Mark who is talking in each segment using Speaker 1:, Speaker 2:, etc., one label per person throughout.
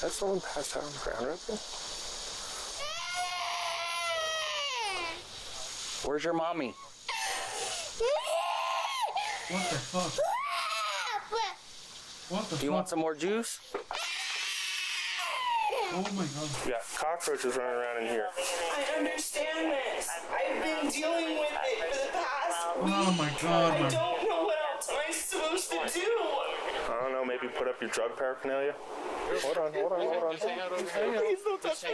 Speaker 1: that someone passed out on the ground right there? Where's your mommy?
Speaker 2: What the fuck? What the fuck?
Speaker 1: Do you want some more juice?
Speaker 2: Oh my god.
Speaker 1: You got cockroaches running around in here.
Speaker 3: I understand this. I've been dealing with it for the past week.
Speaker 2: Oh my god,
Speaker 3: I
Speaker 2: man.
Speaker 3: don't know what else am I supposed to do.
Speaker 1: I don't know, maybe put up your drug paraphernalia? Hold on.
Speaker 3: Please don't touch me. Please don't touch me.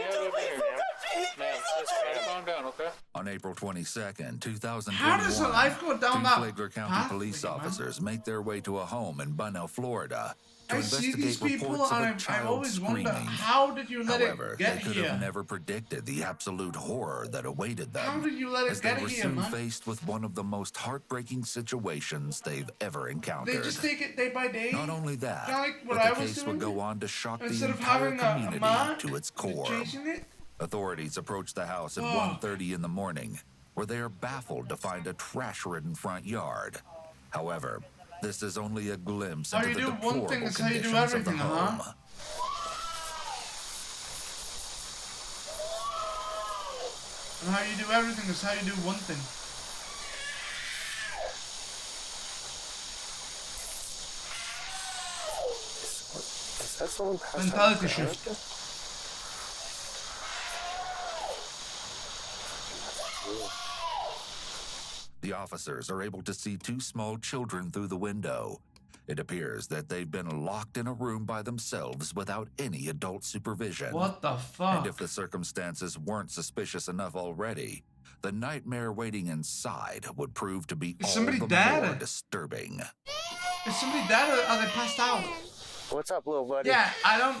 Speaker 4: Ma'am, just calm down, okay?
Speaker 5: On April 22nd, 2021,
Speaker 2: How does a life go down
Speaker 5: two
Speaker 2: that
Speaker 5: Flagler County
Speaker 2: pathway,
Speaker 5: police
Speaker 2: man?
Speaker 5: officers make their way to a home in Bunnell, Florida, to
Speaker 2: I see
Speaker 5: investigate
Speaker 2: these people
Speaker 5: reports of a
Speaker 2: and I
Speaker 5: child
Speaker 2: always wonder,
Speaker 5: screaming.
Speaker 2: how did you let
Speaker 5: However,
Speaker 2: it get
Speaker 5: they could
Speaker 2: here?
Speaker 5: have never predicted the absolute horror that awaited them.
Speaker 2: How did you let it
Speaker 5: as they
Speaker 2: get
Speaker 5: were
Speaker 2: here,
Speaker 5: soon
Speaker 2: man?
Speaker 5: faced with one of the most heartbreaking situations they've ever encountered.
Speaker 2: They just take it day by day.
Speaker 5: Not only that,
Speaker 2: Kinda like what
Speaker 5: but
Speaker 2: I
Speaker 5: the
Speaker 2: was
Speaker 5: case would
Speaker 2: doing.
Speaker 5: go on to shock the
Speaker 2: Instead of
Speaker 5: entire
Speaker 2: having a
Speaker 5: community
Speaker 2: man
Speaker 5: to its core.
Speaker 2: chasing it.
Speaker 5: Authorities approach the house at
Speaker 2: Oh.
Speaker 5: 1:30 in the morning, where they are baffled to find a trash-ridden front yard. However, this is only a glimpse
Speaker 2: How
Speaker 5: into
Speaker 2: you
Speaker 5: the
Speaker 2: do one
Speaker 5: deplorable
Speaker 2: thing is how you do
Speaker 5: conditions of the
Speaker 2: everything, huh?
Speaker 5: home.
Speaker 2: And how you do everything is how you do one thing.
Speaker 1: Is that someone passed out on the
Speaker 2: Mentality
Speaker 1: ground right
Speaker 2: shift.
Speaker 1: there?
Speaker 5: The officers are able to see two small children through the window. It appears that they've been locked in a room by themselves without any adult supervision.
Speaker 2: What the fuck?
Speaker 5: And if the circumstances weren't suspicious enough already, the nightmare waiting inside would prove to be
Speaker 2: Is
Speaker 5: all
Speaker 2: somebody
Speaker 5: the
Speaker 2: dead?
Speaker 5: more disturbing.
Speaker 2: Is somebody dead or are they passed out?
Speaker 1: What's up, little buddy?
Speaker 2: Yeah, I don't...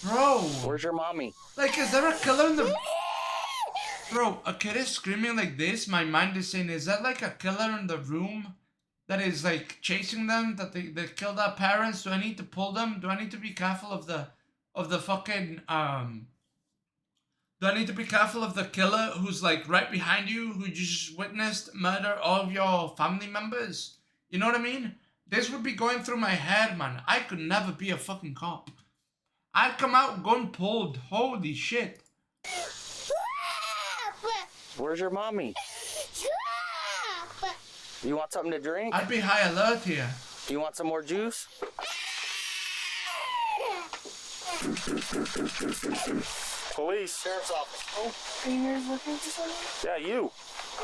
Speaker 2: Bro,
Speaker 1: Where's your mommy?
Speaker 2: like, is there a killer in the... Bro, a kid is screaming like this, my mind is saying, is that like a killer in the room that is like chasing them, that they killed their parents? Do I need to pull them? Do I need to be careful of the fucking, do I need to be careful of the killer who's like right behind you, who you just witnessed murder all of your family members? You know what I mean? This would be going through my head, man. I could never be a fucking cop. I'd come out gun pulled. Holy shit.
Speaker 1: Where's your mommy? You want something to drink?
Speaker 2: I'd be high alert here.
Speaker 1: You want some more juice? Police. Sheriff's office.
Speaker 3: Oh, are you guys looking for someone?
Speaker 1: Yeah, you.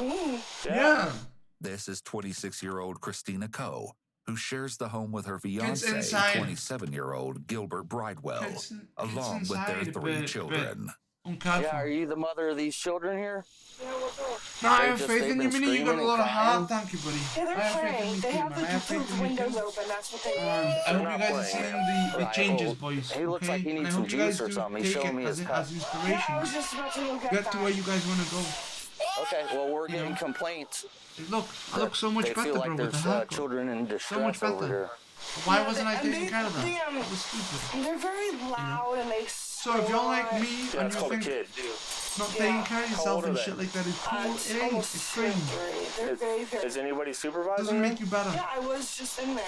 Speaker 3: Me?
Speaker 2: Yeah.
Speaker 5: This is 26-year-old Christina Coe, who shares the home with her fiancé,
Speaker 2: inside.
Speaker 5: 27-year-old Gilbert Bridewell,
Speaker 2: Kids
Speaker 5: along with their
Speaker 2: inside a
Speaker 5: three
Speaker 2: bit,
Speaker 5: children.
Speaker 2: Uncareful.
Speaker 1: Yeah, are you the mother of these children here?
Speaker 3: Yeah, what's up?
Speaker 2: No, I
Speaker 1: They're
Speaker 2: have
Speaker 1: just-
Speaker 2: faith
Speaker 1: they've
Speaker 2: in you,
Speaker 1: been
Speaker 2: Minnie. You got a
Speaker 1: screaming
Speaker 2: lot of
Speaker 1: and
Speaker 2: heart.
Speaker 1: crying.
Speaker 2: Thank you, buddy.
Speaker 3: Yeah, they're
Speaker 2: I have faith in
Speaker 3: playing.
Speaker 2: you
Speaker 3: They
Speaker 2: too,
Speaker 3: have
Speaker 2: man.
Speaker 3: the
Speaker 2: I have faith in you
Speaker 3: windows
Speaker 2: too.
Speaker 3: open. That's what they
Speaker 2: I
Speaker 3: want.
Speaker 2: hope you
Speaker 1: not
Speaker 2: guys are
Speaker 1: playing.
Speaker 2: seeing the
Speaker 1: Right,
Speaker 2: changes,
Speaker 1: oh,
Speaker 2: boys.
Speaker 1: he looks
Speaker 2: okay?
Speaker 1: like he
Speaker 2: And
Speaker 1: needs
Speaker 2: I
Speaker 1: some
Speaker 2: hope you guys
Speaker 1: juice or
Speaker 2: do
Speaker 1: something. He's
Speaker 2: take
Speaker 1: showing
Speaker 2: it
Speaker 1: me his
Speaker 2: as
Speaker 1: cup.
Speaker 2: inspiration.
Speaker 3: Yeah, I was just about to go get
Speaker 2: Get
Speaker 3: that.
Speaker 2: to where you guys want to go.
Speaker 1: Okay, well, we're
Speaker 2: You
Speaker 1: getting
Speaker 2: know.
Speaker 1: complaints.
Speaker 2: Look, I look so much
Speaker 1: They
Speaker 2: better,
Speaker 1: feel like
Speaker 2: bro, with the
Speaker 1: there's
Speaker 2: haircut.
Speaker 1: children in
Speaker 2: So much
Speaker 1: distress over
Speaker 2: better.
Speaker 1: here.
Speaker 2: Why
Speaker 3: Yeah,
Speaker 2: wasn't I
Speaker 3: and
Speaker 2: taking care of them?
Speaker 3: they,
Speaker 2: That was stupid.
Speaker 3: They're very loud and they
Speaker 2: So if you're like me
Speaker 1: Yeah,
Speaker 2: and
Speaker 1: it's
Speaker 2: you
Speaker 1: called a
Speaker 2: think
Speaker 1: kid.
Speaker 2: not taking
Speaker 3: Yeah.
Speaker 2: care of
Speaker 1: How
Speaker 2: yourself
Speaker 1: old are
Speaker 2: and
Speaker 1: they?
Speaker 2: shit like that is cool, it
Speaker 3: It's
Speaker 2: ain't.
Speaker 3: almost
Speaker 2: It's crazy.
Speaker 3: 3. They're very, very...
Speaker 1: Is anybody supervising
Speaker 2: Doesn't
Speaker 1: them?
Speaker 2: make you better.
Speaker 3: Yeah, I was just in there.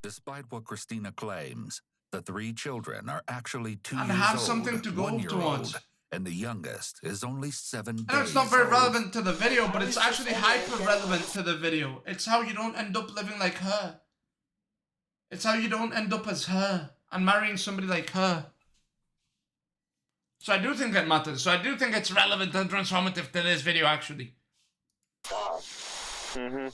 Speaker 5: Despite what Christina claims, the three children are actually 2
Speaker 2: And
Speaker 5: years
Speaker 2: have
Speaker 5: old,
Speaker 2: something to go
Speaker 5: 1 year
Speaker 2: towards.
Speaker 5: old, and the youngest is only 7 days
Speaker 2: I know it's not very
Speaker 5: old.
Speaker 2: relevant to the video, but it's actually hyper relevant to the video. It's how you don't end up living like her. It's how you don't end up as her and marrying somebody like her. So I do think that matters. So I do think it's relevant and transformative to this video, actually.
Speaker 1: Mm-hmm.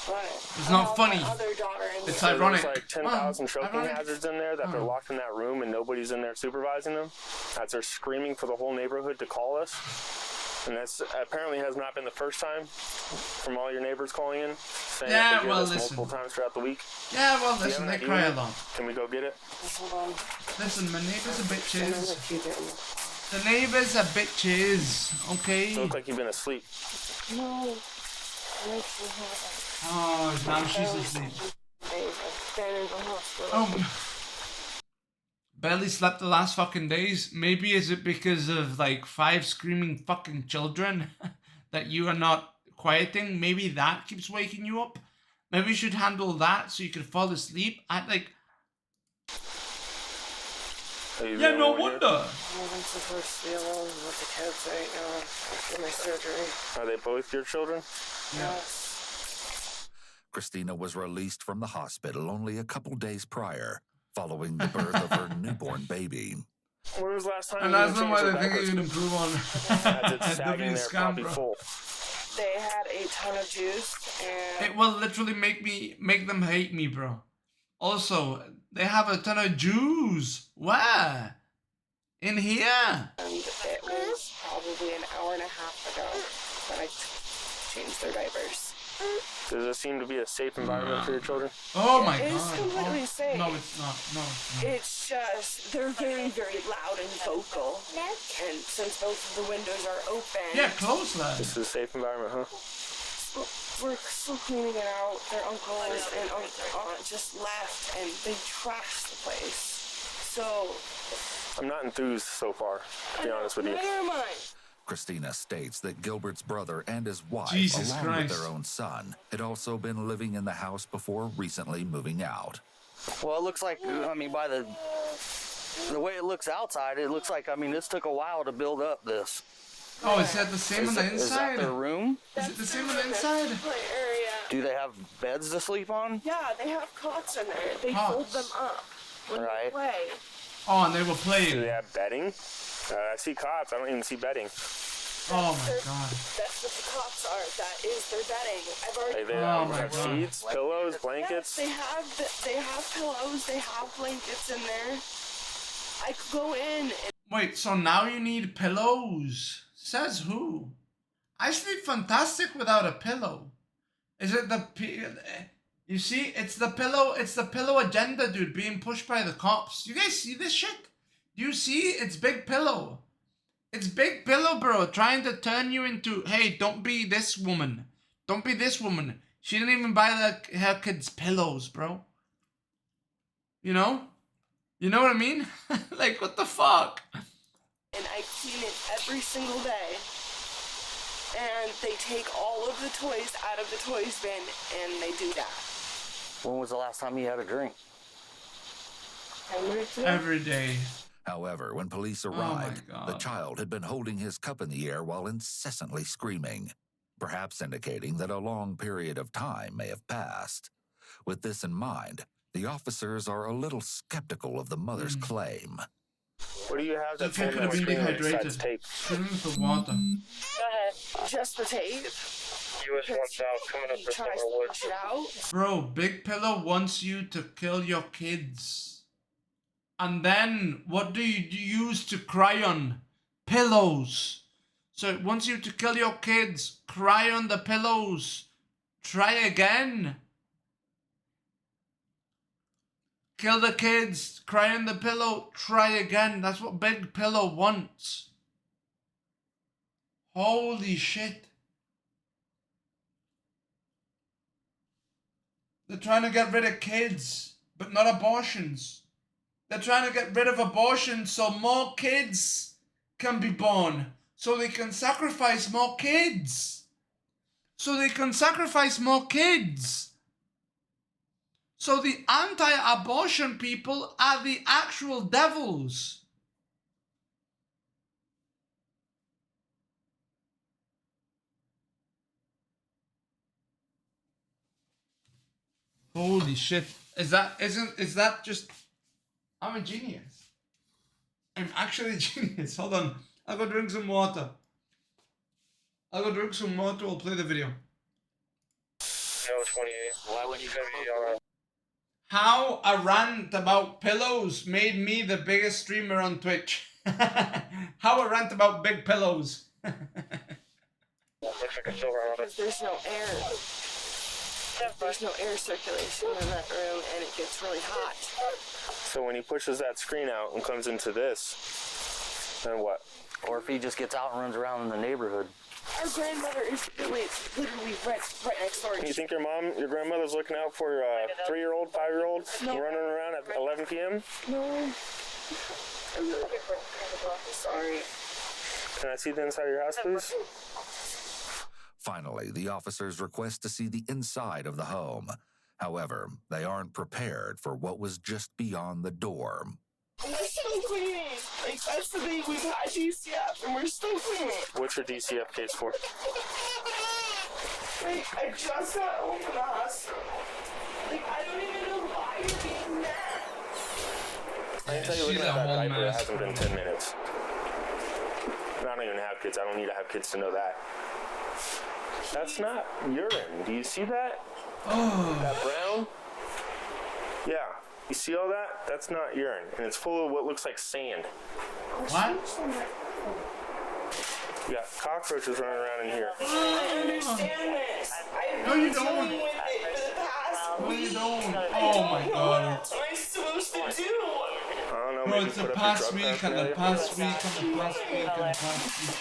Speaker 3: But
Speaker 2: It's not funny.
Speaker 3: My other daughter in
Speaker 2: It's
Speaker 3: there.
Speaker 2: ironic.
Speaker 1: There's like 10,000 choking
Speaker 2: ironic.
Speaker 1: hazards in there that they're
Speaker 2: Oh.
Speaker 1: locked in that room and nobody's in there supervising them. As they're screaming for the whole neighborhood to call us. And that's apparently has not been the first time from all your neighbors calling in, saying
Speaker 2: Yeah,
Speaker 1: that they hear
Speaker 2: well,
Speaker 1: this
Speaker 2: listen.
Speaker 1: multiple times throughout the week.
Speaker 2: Yeah, well,
Speaker 1: Do you
Speaker 2: listen,
Speaker 1: have
Speaker 2: they
Speaker 1: an
Speaker 2: cry
Speaker 1: idea?
Speaker 2: a lot.
Speaker 1: Can we go get it?
Speaker 3: Hold on.
Speaker 2: Listen, my neighbors are
Speaker 3: There's a
Speaker 2: bitches.
Speaker 3: few there.
Speaker 2: The neighbors are bitches, okay?
Speaker 1: You look like you've been asleep.
Speaker 3: No. It makes me happy.
Speaker 2: Oh, now she's asleep.
Speaker 3: Days. I've been in the hospital.
Speaker 2: Oh, barely slept the last fucking days. Maybe is it because of like 5 screaming fucking children that you are not quieting? Maybe that keeps waking you up. Maybe you should handle that so you can fall asleep.
Speaker 1: Are you
Speaker 2: Yeah,
Speaker 1: the
Speaker 2: no
Speaker 1: only one here?
Speaker 2: wonder.
Speaker 3: I'm supposed to be alone with the kids right now after my surgery.
Speaker 1: Are they both your children?
Speaker 3: Yes.
Speaker 5: Christina was released from the hospital only a couple days prior, following the birth of her newborn baby.
Speaker 1: When was the last time
Speaker 2: And
Speaker 1: you
Speaker 2: that's not
Speaker 1: changed
Speaker 2: what
Speaker 1: your
Speaker 2: I think
Speaker 1: diapers?
Speaker 2: you can improve on.
Speaker 1: As it's sagging
Speaker 2: W
Speaker 1: there,
Speaker 2: scam,
Speaker 1: probably
Speaker 2: bro.
Speaker 1: full.
Speaker 3: They had a ton of juice and
Speaker 2: It will literally make them hate me, bro. Also, they have a ton of Jews. Where? In here?
Speaker 3: it was probably an hour and a half ago that I changed their diapers.
Speaker 1: Does this seem to be a safe environment for your children?
Speaker 2: Oh my
Speaker 3: It is
Speaker 2: god.
Speaker 3: completely
Speaker 2: Oh,
Speaker 3: safe.
Speaker 2: no, it's not. No, it's not.
Speaker 3: It's just, they're very, very loud and vocal. And since both of the windows are open,
Speaker 2: Yeah, close that.
Speaker 1: This is a safe environment, huh?
Speaker 3: we're still cleaning it out. Their uncles and aunt just left and they trashed the place. So,
Speaker 1: I'm not enthused so far, to be honest with you.
Speaker 3: neither am I.
Speaker 5: Christina states that Gilbert's brother and his wife,
Speaker 2: Jesus
Speaker 5: along
Speaker 2: Christ.
Speaker 5: with their own son, had also been living in the house before recently moving out.
Speaker 6: Well, it looks like, I mean, by the way it looks outside, it looks like, I mean, this took a while to build up this.
Speaker 2: Oh, is that the same on the
Speaker 6: Is that
Speaker 2: inside?
Speaker 6: their room?
Speaker 2: Is it the same on the inside?
Speaker 3: Play area.
Speaker 6: Do they have beds to sleep on?
Speaker 3: Yeah, they have cots in there. They
Speaker 2: Cots.
Speaker 3: fold them up when
Speaker 6: Right.
Speaker 3: they play.
Speaker 2: Oh, and they were
Speaker 1: Do
Speaker 2: playing.
Speaker 1: they have bedding? I see cots. I don't even see bedding.
Speaker 2: Oh my god.
Speaker 3: That's what the cots are. That is their bedding. I've already.
Speaker 1: They
Speaker 2: Oh my
Speaker 1: have
Speaker 2: God.
Speaker 1: sheets, pillows,
Speaker 3: Yes,
Speaker 1: blankets.
Speaker 3: they have pillows. They have blankets in there. I could go in and
Speaker 2: Wait, so now you need pillows? Says who? I sleep fantastic without a pillow. Is it the you see, it's the pillow agenda, dude, being pushed by the cops. You guys see this shit? Do you see? It's Big Pillow. It's Big Pillow, bro, trying to turn you into, hey, don't be this woman. Don't be this woman. She didn't even buy her kids pillows, bro. You know? You know what I mean? Like, what the fuck?
Speaker 3: I clean it every single day. And they take all of the toys out of the toys bin and they do that.
Speaker 6: When was the last time you had a drink?
Speaker 3: 10 minutes ago.
Speaker 2: Every day.
Speaker 5: However, when police
Speaker 2: my
Speaker 5: arrived, the
Speaker 2: God.
Speaker 5: child had been holding his cup in the air while incessantly screaming, perhaps indicating that a long period of time may have passed. With this in mind, the officers are a little skeptical of the mother's claim.
Speaker 1: What do you have that's
Speaker 2: Okay,
Speaker 1: holding
Speaker 2: could
Speaker 1: that
Speaker 2: have been
Speaker 1: screen besides
Speaker 2: dehydrated.
Speaker 1: tape?
Speaker 2: Put him for water.
Speaker 3: Go ahead. Just the tape.
Speaker 1: US 1000 coming up
Speaker 3: He
Speaker 1: for
Speaker 3: tries to
Speaker 1: Silverwood.
Speaker 3: push it out.
Speaker 2: Bro, Big Pillow wants you to kill your kids. And then, what do you use to cry on? Pillows. So it wants you to kill your kids. Cry on the pillows. Try again. Kill the kids. Cry on the pillow. Try again. That's what Big Pillow wants. Holy shit. They're trying to get rid of kids, but not abortions. They're trying to get rid of abortion so more kids can be born. So they can sacrifice more kids. So they can sacrifice more kids. So the anti-abortion people are the actual devils. Holy shit. Is that just... I'm a genius. I'm actually a genius. Hold on. I'll go drink some water. I'll play the video.
Speaker 1: No, 28. Why would you be alright?
Speaker 2: How a rant about pillows made me the biggest streamer on Twitch. How a rant about big pillows.
Speaker 1: Looks like a silver on
Speaker 3: Because there's no air. There's no air circulation in that room and it gets really hot.
Speaker 1: So when he pushes that screen out and comes into this, then what?
Speaker 6: Or if he just gets out and runs around in the neighborhood.
Speaker 3: Our grandmother is literally right next door.
Speaker 1: You think your grandmother's looking out for your 3-year-old, 5-year-old running around at 11 p.m.?
Speaker 3: No. I'm really sorry.
Speaker 1: Can I see the inside of your house, please?
Speaker 5: Finally, the officers request to see the inside of the home. However, they aren't prepared for what was just beyond the door.
Speaker 3: We're still cleaning. Like, that's the thing. We've had DCF and we're still cleaning.
Speaker 1: What's your DCF case for?
Speaker 3: Like, I just got home from the hospital. Like, I don't even know why you're being mad.
Speaker 1: I can tell you, looking
Speaker 2: She's
Speaker 1: at
Speaker 2: a
Speaker 1: that
Speaker 2: whole
Speaker 1: diaper, it
Speaker 2: mess,
Speaker 1: hasn't been 10 minutes. I don't even have kids. I don't need to have kids to know that. That's not urine. Do you see that?
Speaker 2: Oh.
Speaker 1: That brown? Yeah. You see all that? That's not urine. And it's full of what looks like sand.
Speaker 2: What?
Speaker 1: You got cockroaches running around in here.
Speaker 3: I understand this. I've
Speaker 2: No,
Speaker 3: been
Speaker 2: you don't.
Speaker 3: dealing with it for the past
Speaker 2: No, you
Speaker 3: week.
Speaker 2: don't.
Speaker 3: I
Speaker 2: Oh
Speaker 3: don't
Speaker 2: my
Speaker 3: know
Speaker 2: god.
Speaker 3: what am I supposed to do?
Speaker 1: I don't know.
Speaker 2: Bro,
Speaker 1: Maybe
Speaker 2: it's the
Speaker 1: put up your
Speaker 2: past
Speaker 1: drug
Speaker 2: week and the
Speaker 1: paraphernalia.
Speaker 2: past week and the past week and the past week.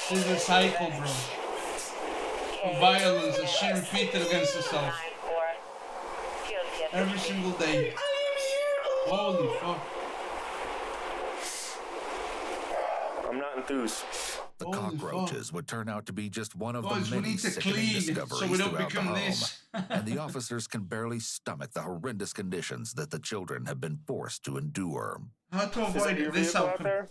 Speaker 2: This is a cycle, bro. Of violence that she repeated against herself. Every single day.
Speaker 3: I am here.
Speaker 2: Holy fuck.
Speaker 1: I'm not enthused.
Speaker 5: The
Speaker 2: Holy
Speaker 5: cockroaches would turn out to be just one of
Speaker 2: Guys,
Speaker 5: the
Speaker 2: we
Speaker 5: many
Speaker 2: need to
Speaker 5: sickening
Speaker 2: clean
Speaker 5: discoveries
Speaker 2: so we don't
Speaker 5: throughout the
Speaker 2: become
Speaker 5: home,
Speaker 2: this.
Speaker 5: and the officers can barely stomach the horrendous conditions that the children have been forced to endure.
Speaker 2: How to
Speaker 1: Is that
Speaker 2: avoid
Speaker 1: your
Speaker 2: this
Speaker 1: vehicle out
Speaker 2: outcome?
Speaker 1: there?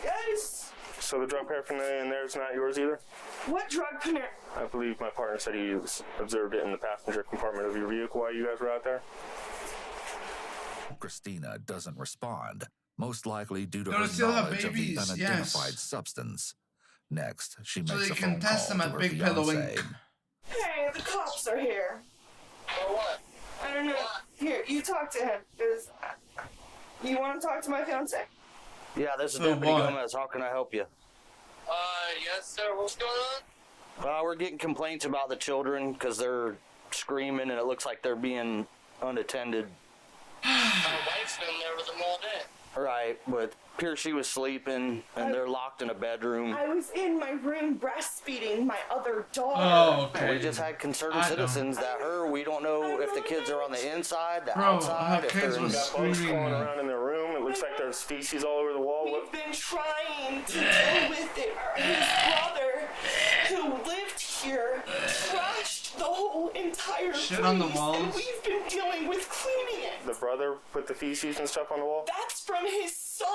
Speaker 3: Yes.
Speaker 1: So the drug paraphernalia in there is not yours either?
Speaker 3: What drug connect?
Speaker 1: I believe my partner said he observed it in the passenger compartment of your vehicle while you guys were out there.
Speaker 5: Christina doesn't respond, most likely due to
Speaker 2: They
Speaker 5: her
Speaker 2: still have
Speaker 5: knowledge of the
Speaker 2: babies,
Speaker 5: unidentified
Speaker 2: yes.
Speaker 5: substance. Next, she
Speaker 2: So
Speaker 5: makes
Speaker 2: they
Speaker 5: a
Speaker 2: can
Speaker 5: phone
Speaker 2: test
Speaker 5: call
Speaker 2: them
Speaker 5: to
Speaker 2: at
Speaker 5: her
Speaker 2: Big Pillow
Speaker 5: fiancé.
Speaker 2: Inc.
Speaker 3: Hey, the cops are here.
Speaker 4: For what?
Speaker 3: I don't know. Here, you talk to him. Cause you want to talk to my fiance?
Speaker 6: Yeah, this is
Speaker 2: For
Speaker 6: Deputy
Speaker 2: what?
Speaker 6: Gomez. How can I help you?
Speaker 4: Yes, sir. What's going on?
Speaker 6: We're getting complaints about the children because they're screaming and it looks like they're being unattended.
Speaker 4: My wife's been there with them all day.
Speaker 6: Right, but here she was sleeping and they're locked in a bedroom.
Speaker 3: I was in my room breastfeeding my other daughter.
Speaker 2: Oh, okay.
Speaker 6: We just had concerned
Speaker 2: I know.
Speaker 6: citizens that we don't know if the kids are on the inside, the
Speaker 2: Bro,
Speaker 6: outside,
Speaker 2: her
Speaker 6: if
Speaker 2: kids
Speaker 6: they're in
Speaker 2: was
Speaker 1: Got bugs
Speaker 2: screaming.
Speaker 1: crawling around in their room. It looks like there's feces all over the wall.
Speaker 3: We've been trying to deal with it. His brother, who lived here, trashed the whole entire
Speaker 2: Shit
Speaker 3: place,
Speaker 2: on the
Speaker 3: and
Speaker 2: walls.
Speaker 3: we've been dealing with cleaning it.
Speaker 1: The brother put the feces and stuff on the wall?
Speaker 3: That's from his son.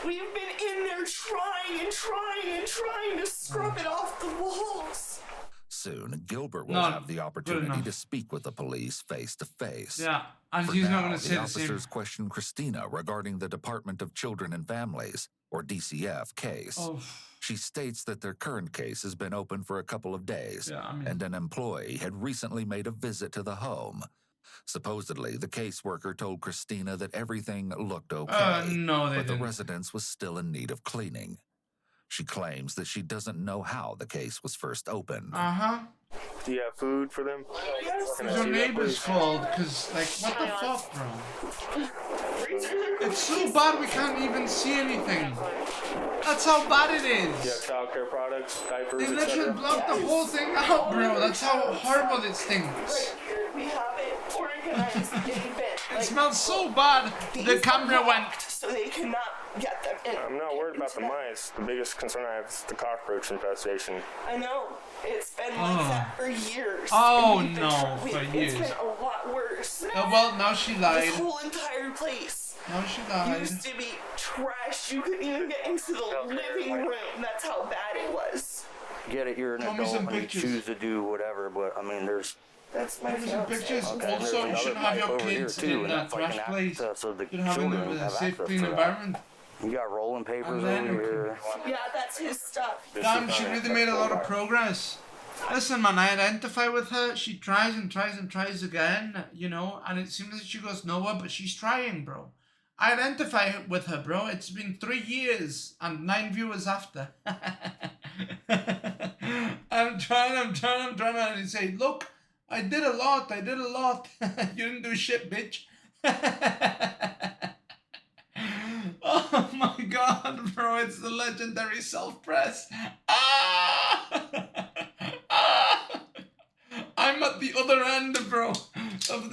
Speaker 3: We've been in there trying and trying and trying to scrub it off the walls.
Speaker 5: Soon, Gilbert will
Speaker 2: No,
Speaker 5: have the
Speaker 2: good
Speaker 5: opportunity
Speaker 2: enough.
Speaker 5: to speak with the police face to face.
Speaker 2: Yeah, and
Speaker 5: For
Speaker 2: he's
Speaker 5: now,
Speaker 2: not going to say
Speaker 5: the
Speaker 2: the same.
Speaker 5: officers question Christina regarding the Department of Children and Families, or DCF, case.
Speaker 2: Oh,
Speaker 5: She states that their current case has been open for a couple of days,
Speaker 2: yeah, I mean,
Speaker 5: and an employee had recently made a visit to the home. Supposedly, the caseworker told Christina that everything looked okay,
Speaker 2: no, they
Speaker 5: but the
Speaker 2: didn't.
Speaker 5: residence was still in need of cleaning. She claims that she doesn't know how the case was first opened.
Speaker 2: Uh-huh.
Speaker 1: Do you have food for them?
Speaker 3: Yes.
Speaker 1: Can I
Speaker 2: Your
Speaker 1: see that,
Speaker 2: neighbors
Speaker 1: please?
Speaker 2: called, because, like, what the fuck, bro?
Speaker 3: Freezers are
Speaker 2: It's so bad we can't even see anything. That's how bad it
Speaker 1: Do you
Speaker 2: is.
Speaker 1: have childcare products, diapers,
Speaker 2: They literally
Speaker 1: etc.?
Speaker 2: blocked the whole thing out, bro. That's how horrible it stinks.
Speaker 3: right here. We have it organized in bed.
Speaker 2: It smells so bad. The camera went.
Speaker 3: So they cannot get them in.
Speaker 1: I'm not worried about the mice. The biggest concern I have is the cockroach infestation.
Speaker 3: I know. It's been like that for years.
Speaker 2: Oh,
Speaker 3: And we've been
Speaker 2: no,
Speaker 3: try-
Speaker 2: for
Speaker 3: It's
Speaker 2: years.
Speaker 3: been a lot worse.
Speaker 2: Well, now she
Speaker 3: This
Speaker 2: lied.
Speaker 3: whole entire place
Speaker 2: Now she lied.
Speaker 3: used to be trash. You couldn't even get into the living room. That's how bad it was.
Speaker 6: Get it, you're an
Speaker 2: Show me
Speaker 6: adult
Speaker 2: some
Speaker 6: and you
Speaker 2: pictures.
Speaker 6: choose to do whatever, but I mean, there's
Speaker 3: That's my
Speaker 2: Show me some
Speaker 3: fiance.
Speaker 2: pictures.
Speaker 6: Okay, there's
Speaker 2: Also, you
Speaker 6: another
Speaker 2: should have your
Speaker 6: pipe over here,
Speaker 2: kids
Speaker 6: too,
Speaker 2: in
Speaker 6: and
Speaker 2: that
Speaker 6: that's like
Speaker 2: trash
Speaker 6: an
Speaker 2: place.
Speaker 6: access so the
Speaker 2: You should have them
Speaker 6: children
Speaker 2: in a
Speaker 6: have
Speaker 2: safe,
Speaker 6: access
Speaker 2: clean
Speaker 6: to that.
Speaker 2: environment.
Speaker 6: You got rolling papers
Speaker 2: And then-
Speaker 6: over here.
Speaker 3: Yeah, that's his stuff.
Speaker 2: Damn, she really made a lot of progress. Listen, man, I identify with her. She tries and tries and tries again, you know, and it seems that she goes nowhere, but she's trying, bro. I identify with her, bro. It's been 3 years and 9 viewers after. I'm trying, and you say, look, I did a lot. You didn't do shit, bitch. Oh my god, bro, it's the legendary self-press. I'm at the other end, bro, of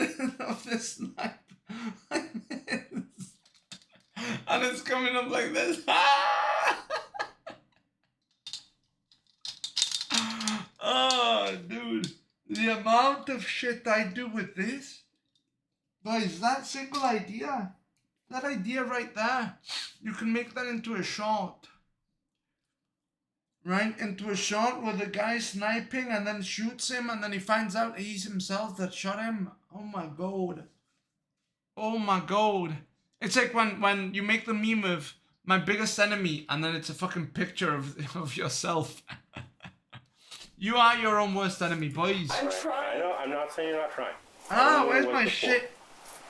Speaker 2: this knife. And it's coming up like this. the amount of shit I do with this. Guys, that single idea, that idea right there, you can make that into a short. Right? Into a short where the guy's sniping and then shoots him and then he finds out he's himself that shot him. Oh my god. Oh my god. It's like when you make the meme of my biggest enemy and then it's a fucking picture of yourself. You are your own worst enemy, boys.
Speaker 3: I'm trying.
Speaker 1: I know, I'm not saying you're not trying.
Speaker 2: Ah, where's my shit?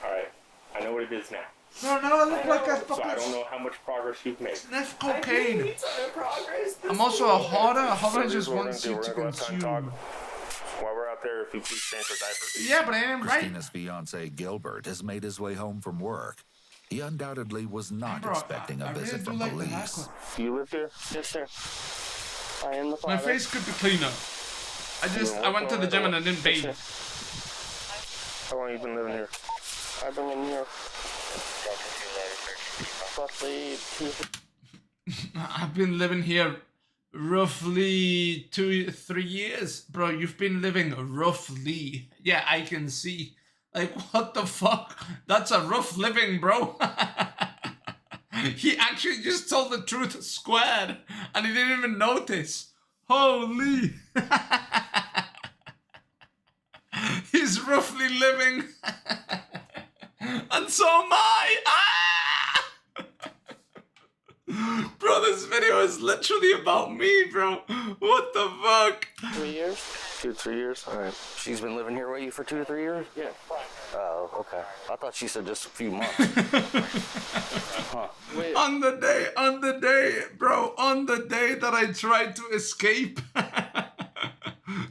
Speaker 1: Alright, I know what it is now.
Speaker 2: No, I look like a
Speaker 1: So I don't
Speaker 2: fucking
Speaker 1: know how much progress you've made.
Speaker 2: sniff
Speaker 3: I made
Speaker 2: cocaine.
Speaker 3: a ton of progress. This
Speaker 2: I'm also a
Speaker 3: week.
Speaker 2: hoarder. A
Speaker 1: So
Speaker 2: hoarder
Speaker 1: here's
Speaker 2: just
Speaker 1: what we're
Speaker 2: wants
Speaker 1: gonna
Speaker 2: you
Speaker 1: do.
Speaker 2: to
Speaker 1: We're gonna let Son talk.
Speaker 2: consume.
Speaker 1: While we're out there, if you please change your diapers.
Speaker 2: Yeah, but I am right.
Speaker 5: Christina's fiance Gilbert has made his way home from work. He undoubtedly was not
Speaker 2: Bro,
Speaker 5: expecting a
Speaker 2: I really
Speaker 5: visit
Speaker 2: do
Speaker 5: from
Speaker 2: like the
Speaker 5: police.
Speaker 2: haircut.
Speaker 1: You live here?
Speaker 6: Yes, sir. I am the
Speaker 2: My
Speaker 6: father.
Speaker 2: face could be cleaner. I went to the gym and I didn't bathe.
Speaker 1: How long have you been living here?
Speaker 6: I've been in here roughly 2.
Speaker 2: I've been living here roughly 2-3 years. Bro, you've been living roughly. Yeah, I can see. Like, what the fuck? That's a rough living, bro. He actually just told the truth squared, and he didn't even notice. Holy. He's roughly living. And so am I. Ah! Bro, this video is literally about me, bro. What the fuck?
Speaker 6: 3 years?
Speaker 1: 2-3 years? Alright.
Speaker 6: She's been living here with you for 2 or 3 years?
Speaker 4: Yeah.
Speaker 6: Oh, okay. I thought she said just a few months.
Speaker 2: On the day, bro, on the day that I tried to escape,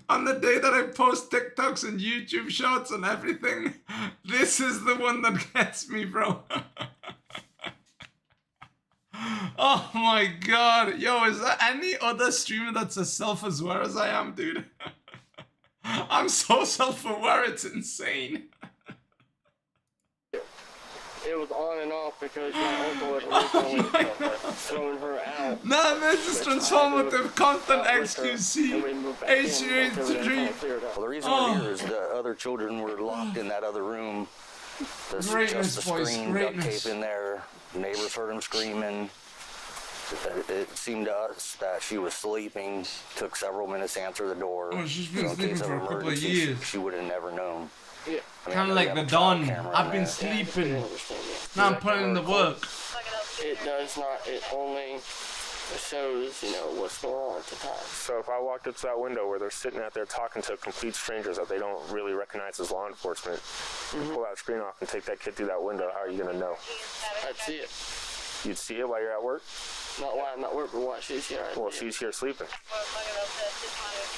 Speaker 2: on the day that I post TikToks and YouTube shorts and everything, this is the one that gets me, bro. Oh my god. Yo, is there any other streamer that's as self-aware as I am, dude? I'm so self-aware, it's insane.
Speaker 4: It was on and off because my uncle had originally thrown her out.
Speaker 2: Nah, man, this is transformative content
Speaker 4: And
Speaker 2: XQC.
Speaker 4: we moved back in once everything was
Speaker 2: H3.
Speaker 4: all cleared up.
Speaker 6: Well, the reason we're here is the other children were locked in that other room. There's
Speaker 2: Greatness,
Speaker 6: just a
Speaker 2: boys,
Speaker 6: screen, duct
Speaker 2: greatness.
Speaker 6: tape in there. Neighbors heard them screaming. It seemed to us that she was sleeping. Took several minutes to answer the door.
Speaker 2: Oh, she's been
Speaker 6: So in
Speaker 2: sleeping
Speaker 6: case of
Speaker 2: for a couple of
Speaker 6: emergency,
Speaker 2: years.
Speaker 6: She would have never known.
Speaker 4: Yeah.
Speaker 6: I mean,
Speaker 2: Kind
Speaker 6: I
Speaker 2: of
Speaker 6: know
Speaker 2: like
Speaker 6: you
Speaker 2: the
Speaker 6: have a child
Speaker 2: dawn.
Speaker 6: camera
Speaker 2: I've
Speaker 6: in
Speaker 2: been
Speaker 6: there.
Speaker 2: sleeping.
Speaker 4: Understand that.
Speaker 2: Now I'm putting in the work.
Speaker 4: It does not. It only shows, what's going on at the time.
Speaker 1: So if I walked up to that window where they're sitting out there talking to complete strangers that they don't really recognize as law enforcement, and pull that screen off and take that kid through that window, how are you gonna know?
Speaker 4: I'd see it.
Speaker 1: You'd see it while you're at work?
Speaker 4: Not while I'm at work, but while she's here. I'd
Speaker 1: Well,
Speaker 4: see it.
Speaker 1: she's here sleeping.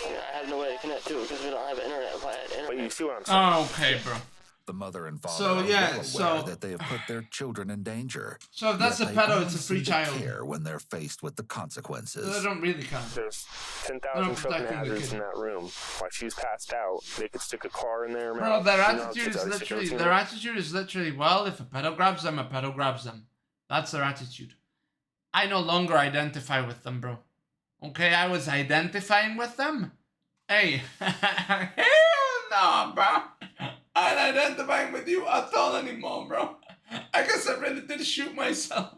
Speaker 4: I mean, I have no way to connect to it because we don't have internet. If I had internet.
Speaker 1: But you see what I'm saying?
Speaker 2: Oh, okay, bro.
Speaker 5: The mother and father
Speaker 2: So,
Speaker 5: are
Speaker 2: yeah,
Speaker 5: well aware
Speaker 2: so-
Speaker 5: that they have put their children in danger.
Speaker 2: So if that's a
Speaker 5: Yet they
Speaker 2: pedo,
Speaker 5: only
Speaker 2: it's a free
Speaker 5: seem to
Speaker 2: child.
Speaker 5: care when they're faced with the
Speaker 2: They
Speaker 5: consequences.
Speaker 2: don't really count.
Speaker 1: There's
Speaker 2: They're
Speaker 1: 10,000
Speaker 2: not
Speaker 1: choking
Speaker 2: protecting the
Speaker 1: hazards
Speaker 2: kid.
Speaker 1: in that room. While she's passed out, they could stick a car in there.
Speaker 2: Bro, their
Speaker 1: kids
Speaker 2: attitude is
Speaker 1: already sick
Speaker 2: literally,
Speaker 1: of it.
Speaker 2: their attitude is literally, well, if a pedo grabs them, a pedo grabs them. That's their attitude. I no longer identify with them, bro. Okay, I was identifying with them. Hey, hell no, bro. I ain't identifying with you at all anymore, bro. I guess I really did shoot myself.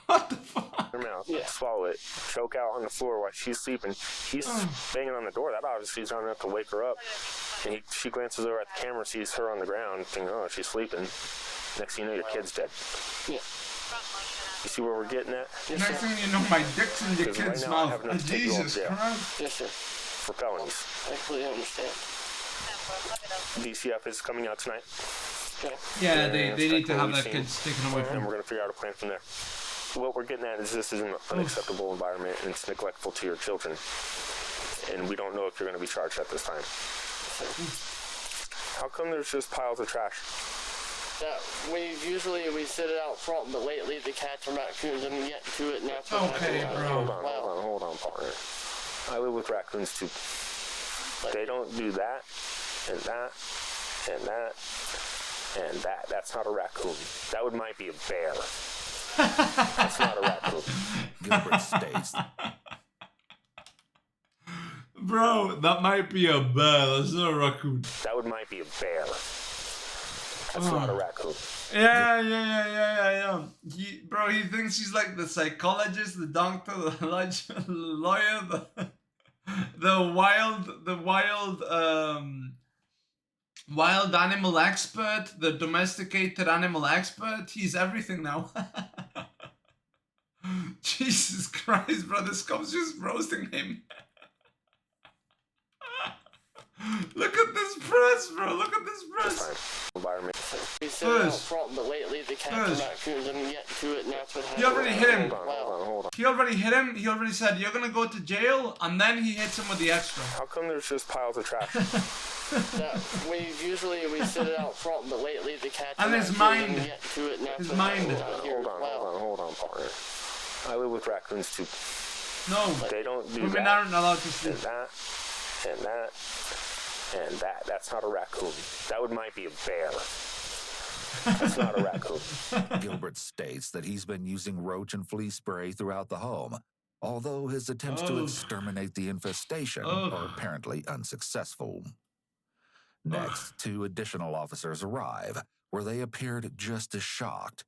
Speaker 2: What the fuck?
Speaker 1: Her mouth, swallow it, choke out on the floor while she's sleeping. He's banging on the door. That obviously is not enough to wake her up. And she glances over at the camera, sees her on the ground, thinking, oh, she's sleeping. Next thing you know, your kid's dead.
Speaker 4: Yeah.
Speaker 1: You see where we're getting at?
Speaker 2: Next thing you know, my dick's in your
Speaker 1: Because right
Speaker 2: kid's
Speaker 1: now I
Speaker 2: mouth.
Speaker 1: have enough to take you all to
Speaker 2: Jesus
Speaker 1: jail.
Speaker 2: Christ.
Speaker 4: Yes, sir.
Speaker 1: For felonies.
Speaker 4: I completely understand.
Speaker 1: DCF is coming out tonight,
Speaker 4: Okay.
Speaker 2: Yeah, they
Speaker 1: Yeah,
Speaker 2: need to
Speaker 1: like
Speaker 2: have
Speaker 1: what
Speaker 2: their
Speaker 1: we've
Speaker 2: kids taken away
Speaker 1: and
Speaker 2: from
Speaker 1: we're
Speaker 2: them.
Speaker 1: going to figure out a plan from there. What we're getting at is this is an unacceptable environment and it's neglectful to your children. And we don't know if you're going to be charged at this time. How come there's just piles of trash?
Speaker 4: That we sit it out front, but lately the cats and raccoons have been getting to it, and that's what
Speaker 2: Okay,
Speaker 4: happened.
Speaker 2: bro.
Speaker 1: Hold on, partner. I live with raccoons too. They don't do that, and that, and that, and that. That's not a raccoon. That might be a bear. That's not a raccoon.
Speaker 5: Gilbert states
Speaker 2: Bro, that might be a bear. That's not a raccoon.
Speaker 1: That might be a bear. That's not a raccoon.
Speaker 2: Yeah. Bro, he thinks he's like the psychologist, the doctor, the lawyer, the wild animal expert, the domesticated animal expert. He's everything now. Jesus Christ, bro, this cop's just roasting him. Look at this press, bro. Look at this press.
Speaker 1: Environment.
Speaker 4: We said it out front, but lately the cats and raccoons didn't get to it, and that's what happened.
Speaker 2: He already hit him.
Speaker 1: Hold on.
Speaker 2: He already hit him. He already said, you're gonna go to jail, and then he hits him with the extra.
Speaker 1: How come there's just piles of trash?
Speaker 4: We sit it out front, but lately the cats
Speaker 2: And his
Speaker 4: raccoons
Speaker 2: mind.
Speaker 4: didn't get to it, and that's
Speaker 2: His
Speaker 4: what
Speaker 2: mind.
Speaker 4: happened out here.
Speaker 1: Hold on, partner. I live with raccoons too.
Speaker 2: No.
Speaker 1: They don't do
Speaker 2: Women
Speaker 1: that.
Speaker 2: aren't allowed to sleep.
Speaker 1: And that. And that. And that. That's not a raccoon. That might be a bear. That's not a raccoon.
Speaker 5: Gilbert states that he's been using roach and flea spray throughout the home, although his attempts to exterminate the infestation are apparently unsuccessful. Next, 2 additional officers arrive, where they appeared just as shocked.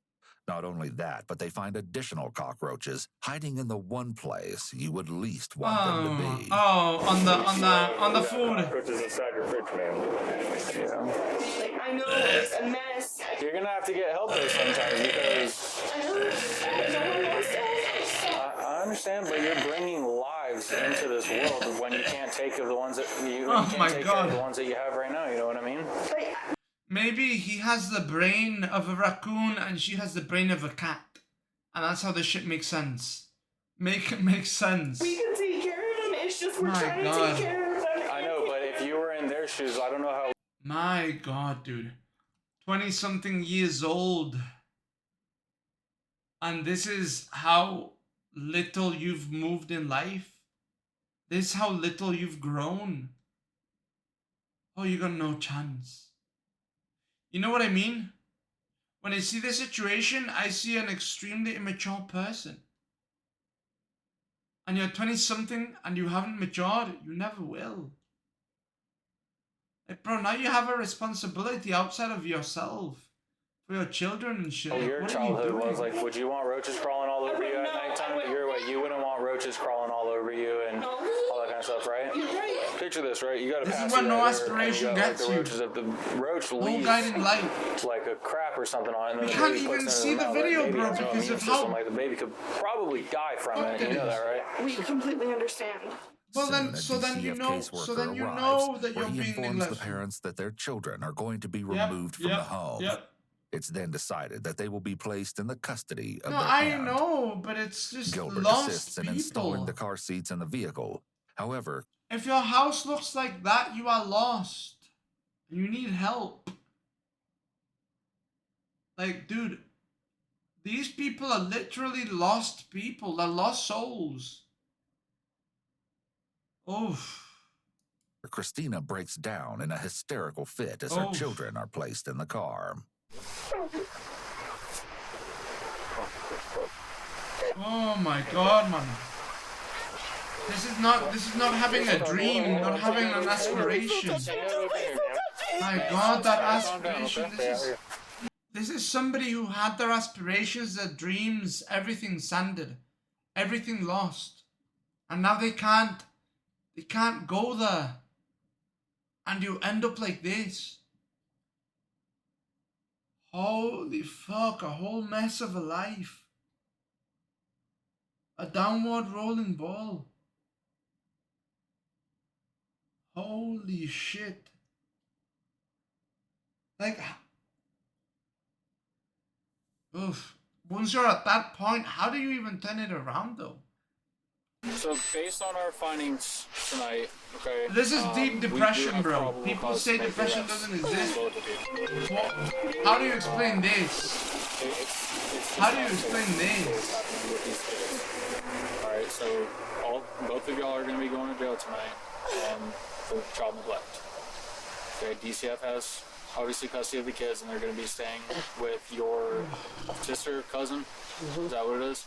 Speaker 5: Not only that, but they find additional cockroaches hiding in the one place you would least want them to be.
Speaker 2: On the food.
Speaker 1: Cockroaches inside your fridge, man.
Speaker 3: Like, I know it's a mess.
Speaker 7: You're gonna have to get help there sometimes because
Speaker 3: I know. No one wants to.
Speaker 7: I understand, but you're bringing lives into this world when you can't take care of the ones that you
Speaker 2: Oh
Speaker 7: can't
Speaker 2: my
Speaker 7: take
Speaker 2: God.
Speaker 7: care of the ones that you have right now. You know what I mean?
Speaker 2: Maybe he has the brain of a raccoon and she has the brain of a cat. And that's how this shit makes sense. Make it make sense.
Speaker 3: We can take care of them. It's just we're
Speaker 2: My
Speaker 3: trying
Speaker 2: God.
Speaker 3: to take care of them.
Speaker 7: I know, but if you were in their shoes, I don't know how.
Speaker 2: My God, dude. 20-something years old. And this is how little you've moved in life? This is how little you've grown? Oh, you got no chance. You know what I mean? When I see this situation, I see an extremely immature person. And you're 20-something and you haven't matured, you never will. Like, bro, now you have a responsibility outside of yourself. For your children and shit.
Speaker 7: Well,
Speaker 2: Like,
Speaker 7: your
Speaker 2: what are you
Speaker 7: childhood
Speaker 2: doing?
Speaker 7: was like, would you want roaches crawling all over you at nighttime? You wouldn't want roaches crawling all over you and all that kind of stuff, right?
Speaker 3: You're right.
Speaker 7: Picture this, right? You got a
Speaker 2: This is
Speaker 7: pass
Speaker 2: what
Speaker 7: through
Speaker 2: no
Speaker 7: right here,
Speaker 2: aspiration
Speaker 7: and you got,
Speaker 2: gets
Speaker 7: like,
Speaker 2: you.
Speaker 7: the roaches. If the roach
Speaker 2: No
Speaker 7: leaves
Speaker 2: guiding light.
Speaker 7: like a crap or something on it, and then
Speaker 2: We
Speaker 7: the
Speaker 2: can't
Speaker 7: baby
Speaker 2: even
Speaker 7: puts it in
Speaker 2: see
Speaker 7: their
Speaker 2: the
Speaker 7: mouth,
Speaker 2: video,
Speaker 7: that baby
Speaker 2: bro,
Speaker 7: has no
Speaker 2: because
Speaker 7: immune
Speaker 2: of
Speaker 7: system.
Speaker 2: how-
Speaker 7: Like the baby could probably die from it. You know that, right?
Speaker 3: We completely understand.
Speaker 2: Well, then,
Speaker 5: Soon, a
Speaker 2: so then you
Speaker 5: DCF
Speaker 2: know,
Speaker 5: caseworker
Speaker 2: so then you
Speaker 5: arrives,
Speaker 2: know that
Speaker 5: where
Speaker 2: you're
Speaker 5: he
Speaker 2: being
Speaker 5: informs the
Speaker 2: neglectful.
Speaker 5: parents that their children are going to be removed from the home.
Speaker 2: Yep.
Speaker 5: It's then decided that they will be placed in the custody of
Speaker 2: No,
Speaker 5: their
Speaker 2: I
Speaker 5: aunt.
Speaker 2: know, but it's just
Speaker 5: Gilbert
Speaker 2: lost
Speaker 5: assists in
Speaker 2: people.
Speaker 5: installing the car seats in the vehicle. However,
Speaker 2: If your house looks like that, you are lost. You need help. Like, dude, these people are literally lost people. They're lost souls. Oof.
Speaker 5: Christina breaks down in a hysterical fit as her
Speaker 2: Oh.
Speaker 5: children are placed in the car.
Speaker 2: Oh my God, man. This is not having a dream, not having an aspiration. My God, that aspiration. This is somebody who had their aspirations, their dreams, everything sanded, everything lost, and now they can't go there, and you end up like this. Holy fuck! A whole mess of a life. A downward rolling ball. Holy shit. Like, oof. Once you're at that point, how do you even turn it around though?
Speaker 7: So based on our findings tonight, okay.
Speaker 2: This is deep
Speaker 7: we do
Speaker 2: depression,
Speaker 7: have
Speaker 2: bro.
Speaker 7: probable
Speaker 2: People
Speaker 7: cause
Speaker 2: say
Speaker 7: to make
Speaker 2: depression
Speaker 7: arrests
Speaker 2: doesn't
Speaker 7: for
Speaker 2: exist.
Speaker 7: both of you.
Speaker 2: What? How do you explain this? How do you explain this?
Speaker 7: Alright, so both of y'all are going to be going to jail tonight for child neglect. Okay, DCF has obviously custody of the kids, and they're going to be staying with your sister, cousin. Is that what it is?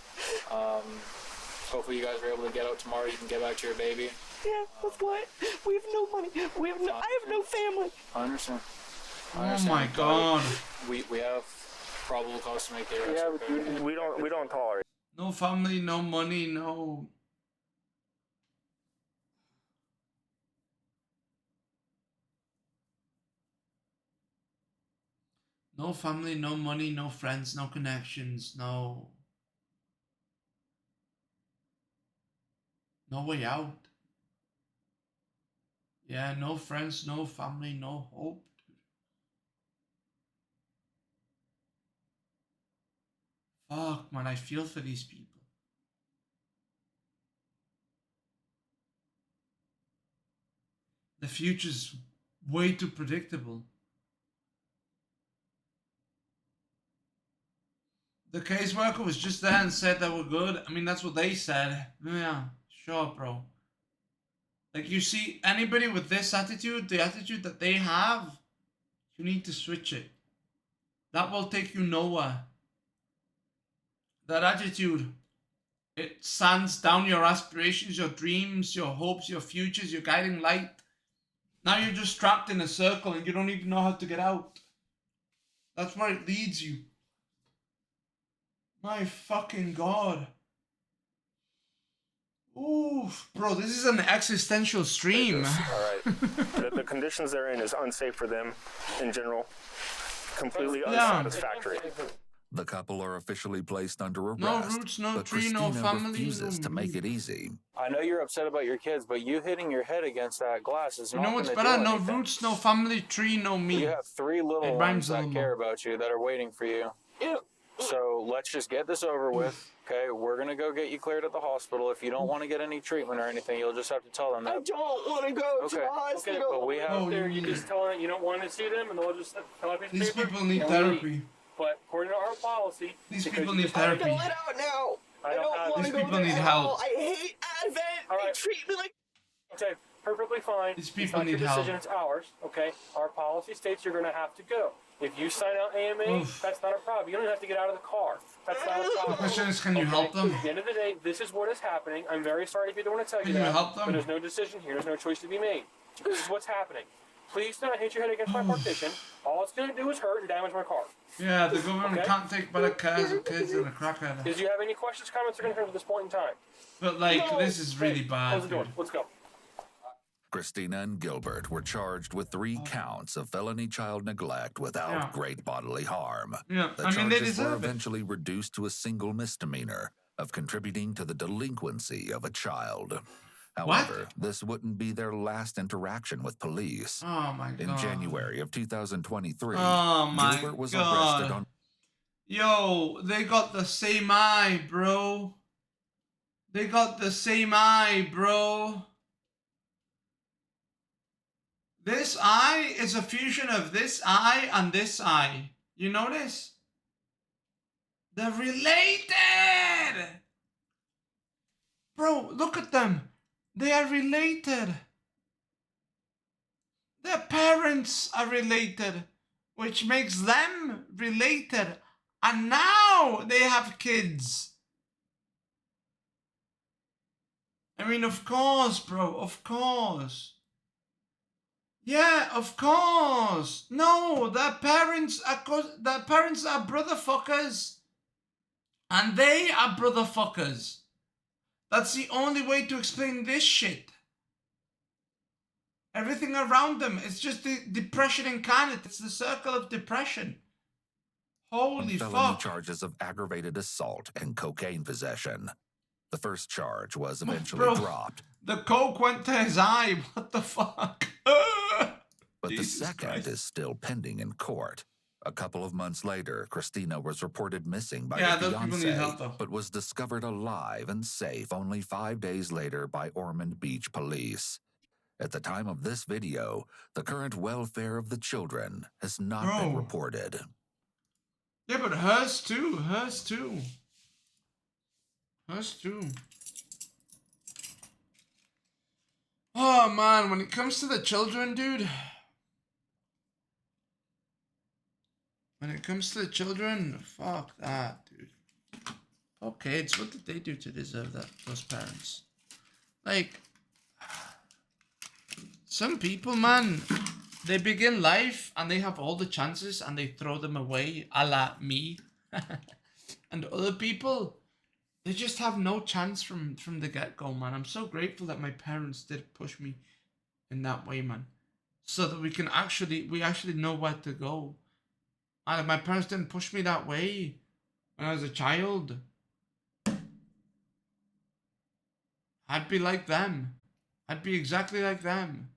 Speaker 7: Hopefully you guys are able to get out tomorrow. You can get back to your baby.
Speaker 3: Yeah, with what? We have no money. I have no family.
Speaker 7: I understand.
Speaker 2: Oh my God.
Speaker 7: We have probable cause to make the arrest.
Speaker 1: Yeah,
Speaker 7: okay?
Speaker 1: we don't tolerate.
Speaker 2: No family, no money, no. No family, no money, no friends, no connections, no way out. Yeah, no friends, no family, no hope. Fuck, man, I feel for these people. The future's way too predictable. The caseworker was just there and said they were good. I mean, that's what they said. Yeah, sure, bro. Like, you see, anybody with this attitude, the attitude that they have, you need to switch it. That will take you nowhere. That attitude, it sands down your aspirations, your dreams, your hopes, your futures, your guiding light. Now you're just trapped in a circle and you don't even know how to get out. That's where it leads you. My fucking God. Oof, bro, this is an existential stream.
Speaker 1: All right. the conditions they're in is unsafe for them in general. Completely
Speaker 2: Yeah.
Speaker 1: unsatisfactory.
Speaker 5: The couple are officially placed under arrest.
Speaker 2: No roots, no
Speaker 5: but
Speaker 2: tree,
Speaker 5: Christina
Speaker 2: no family,
Speaker 5: refuses
Speaker 2: no
Speaker 5: to make
Speaker 2: me.
Speaker 5: it easy.
Speaker 8: I know you're upset about your kids, but you hitting your head against that glass is
Speaker 2: You
Speaker 8: not
Speaker 2: know what's
Speaker 8: going to
Speaker 2: better?
Speaker 8: do
Speaker 2: No
Speaker 8: anything.
Speaker 2: roots, no family, tree, no me.
Speaker 8: You have 3 little
Speaker 2: It
Speaker 8: ones
Speaker 2: rhymes a
Speaker 8: that
Speaker 2: little
Speaker 8: care
Speaker 2: more.
Speaker 8: about you, that are waiting for you. So let's just get this over with, okay? We're going to go get you cleared at the hospital. If you don't want to get any treatment or anything, you'll just have to tell them
Speaker 3: I
Speaker 8: that.
Speaker 3: don't want to go to the hospital.
Speaker 8: but we have...
Speaker 2: Oh,
Speaker 9: There, you just tell them you don't want to see them, and they'll just fill out a piece of
Speaker 2: These
Speaker 9: paper,
Speaker 2: people need
Speaker 9: and
Speaker 2: therapy.
Speaker 9: leave. But according to our policy,
Speaker 2: These
Speaker 9: because
Speaker 2: people
Speaker 9: you
Speaker 2: need
Speaker 9: just have-
Speaker 2: therapy.
Speaker 3: Fill it out now.
Speaker 9: I
Speaker 3: I
Speaker 9: don't
Speaker 3: don't
Speaker 9: have-
Speaker 3: want
Speaker 2: These
Speaker 3: to go
Speaker 2: people
Speaker 3: there
Speaker 2: need
Speaker 3: at
Speaker 2: help.
Speaker 3: all. I hate Advent.
Speaker 9: All
Speaker 3: They
Speaker 9: right.
Speaker 3: treat me like...
Speaker 9: Okay, perfectly fine.
Speaker 2: These
Speaker 9: It's
Speaker 2: people
Speaker 9: not your
Speaker 2: need help.
Speaker 9: decision, it's ours. Okay, our policy states you're going to have to go. If you sign out AMA,
Speaker 2: Oof.
Speaker 9: that's not a problem. You don't have to get out of the car. That's not a
Speaker 2: The
Speaker 9: problem.
Speaker 2: question is, can you help them?
Speaker 9: At the end of the day, this is what is happening. I'm very sorry if you don't want to tell
Speaker 2: Can
Speaker 9: you
Speaker 2: you
Speaker 9: that.
Speaker 2: help them?
Speaker 9: But there's no decision here. There's no choice to be made. This is what's happening. Please do not hit your head against my partition. All it's going to do is hurt and damage my car.
Speaker 2: Yeah, the government
Speaker 9: Okay.
Speaker 2: can't take better care of kids than a crackhead.
Speaker 9: Did you have any questions, comments, or concerns at this point in time?
Speaker 2: But, like,
Speaker 3: No.
Speaker 2: this is really
Speaker 9: Close
Speaker 2: bad,
Speaker 9: the door.
Speaker 2: dude.
Speaker 9: Let's go.
Speaker 5: Christina and Gilbert were charged with 3 counts of felony child neglect without
Speaker 2: Yeah.
Speaker 5: great bodily harm.
Speaker 2: Yeah,
Speaker 5: The
Speaker 2: I mean, they
Speaker 5: charges were
Speaker 2: deserve it.
Speaker 5: eventually reduced to a single misdemeanor of contributing to the delinquency of a child. However, this wouldn't be their last interaction with police.
Speaker 2: Oh, my God.
Speaker 5: In January of 2023,
Speaker 2: Oh, my
Speaker 5: Gilbert was
Speaker 2: God.
Speaker 5: arrested on
Speaker 2: Yo, they got the same eye, bro. They got the same eye, bro. This eye is a fusion of this eye and this eye. You notice? They're related! Bro, look at them. They are related. Their parents are related, which makes them related. And now they have kids. I mean, of course, bro, of course. Yeah, of course. No, their parents are brother fuckers. And they are brother fuckers. That's the only way to explain this shit. Everything around them, it's just the depression incarnate. It's the circle of depression. Holy
Speaker 5: felony
Speaker 2: fuck.
Speaker 5: charges of aggravated assault and cocaine possession. The first charge was eventually
Speaker 2: Bro,
Speaker 5: dropped,
Speaker 2: the coke went to his eye. What the fuck?
Speaker 5: but
Speaker 2: Jesus
Speaker 5: the second
Speaker 2: Christ.
Speaker 5: is still pending in court. A couple of months later, Christina was reported missing by
Speaker 2: Yeah,
Speaker 5: her
Speaker 2: those people need help,
Speaker 5: fiancé,
Speaker 2: though.
Speaker 5: but was discovered alive and safe only 5 days later by Ormond Beach police. At the time of this video, the current welfare of the children has not been
Speaker 2: Bro.
Speaker 5: reported.
Speaker 2: Yeah, but hers too. Hers too. Hers too. Oh man, when it comes to the children, dude. When it comes to the children, fuck that, dude. Fuck kids. What did they do to deserve that? Those parents. Like, Some people, man, they begin life and they have all the chances and they throw them away, a la me. And other people, they just have no chance from the get-go, man. I'm so grateful that my parents did push me in that way, man. So that we actually know where to go. And if my parents didn't push me that way when I was a child, I'd be like them. I'd be exactly like them.